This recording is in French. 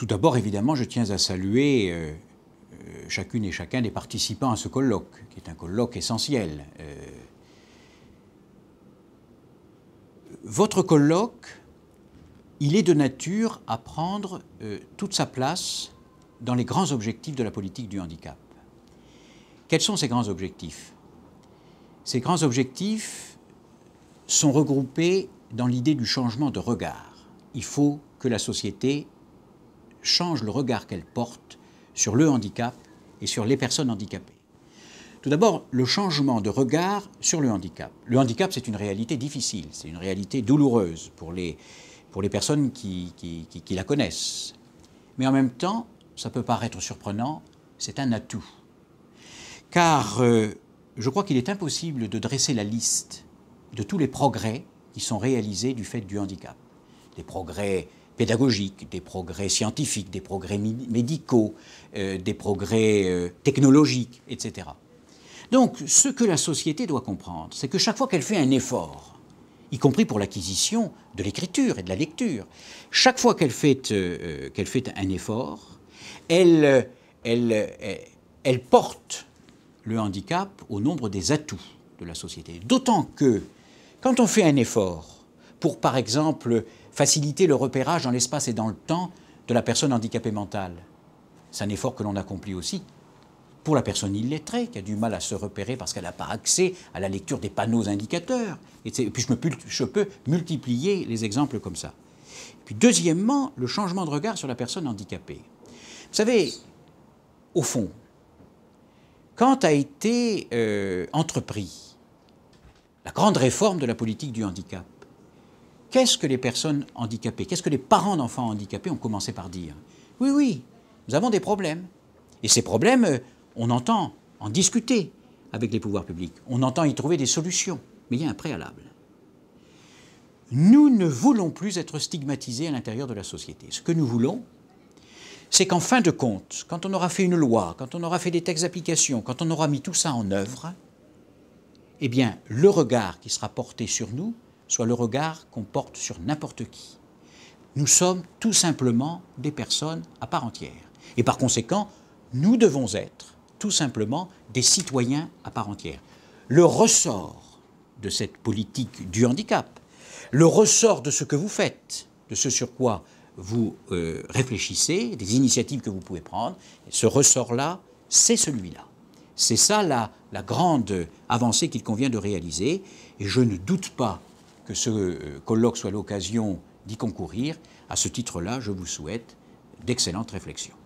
Tout d'abord, évidemment, je tiens à saluer chacune et chacun des participants à ce colloque, qui est un colloque essentiel. Votre colloque, il est de nature à prendre toute sa place dans les grands objectifs de la politique du handicap. Quels sont ces grands objectifs? Ces grands objectifs sont regroupés dans l'idée du changement de regard. Il faut que la société change le regard qu'elle porte sur le handicap et sur les personnes handicapées. Tout d'abord, le changement de regard sur le handicap. Le handicap, c'est une réalité difficile, c'est une réalité douloureuse pour les personnes qui la connaissent. Mais en même temps, ça peut paraître surprenant, c'est un atout. Car je crois qu'il est impossible de dresser la liste de tous les progrès qui sont réalisés du fait du handicap. Des progrès pédagogiques, des progrès scientifiques, des progrès médicaux, des progrès technologiques, etc. Donc, ce que la société doit comprendre, c'est que chaque fois qu'elle fait un effort, y compris pour l'acquisition de l'écriture et de la lecture, chaque fois qu'elle fait un effort, elle porte le handicap au nombre des atouts de la société. D'autant que, quand on fait un effort pour, par exemple, faciliter le repérage dans l'espace et dans le temps de la personne handicapée mentale, c'est un effort que l'on accomplit aussi pour la personne illettrée qui a du mal à se repérer parce qu'elle n'a pas accès à la lecture des panneaux indicateurs. Et puis je peux multiplier les exemples comme ça. Et puis deuxièmement, le changement de regard sur la personne handicapée. Vous savez, au fond, quand a été entrepris la grande réforme de la politique du handicap, qu'est-ce que les personnes handicapées, qu'est-ce que les parents d'enfants handicapés ont commencé par dire? Oui, oui, nous avons des problèmes. Et ces problèmes, on entend en discuter avec les pouvoirs publics. On entend y trouver des solutions. Mais il y a un préalable. Nous ne voulons plus être stigmatisés à l'intérieur de la société. Ce que nous voulons, c'est qu'en fin de compte, quand on aura fait une loi, quand on aura fait des textes d'application, quand on aura mis tout ça en œuvre, eh bien, le regard qui sera porté sur nous soit le regard qu'on porte sur n'importe qui. Nous sommes tout simplement des personnes à part entière. Et par conséquent, nous devons être tout simplement des citoyens à part entière. Le ressort de cette politique du handicap, le ressort de ce que vous faites, de ce sur quoi vous réfléchissez, des initiatives que vous pouvez prendre, ce ressort-là, c'est celui-là. C'est ça la grande avancée qu'il convient de réaliser. Et je ne doute pas que ce colloque soit l'occasion d'y concourir. À ce titre-là, je vous souhaite d'excellentes réflexions.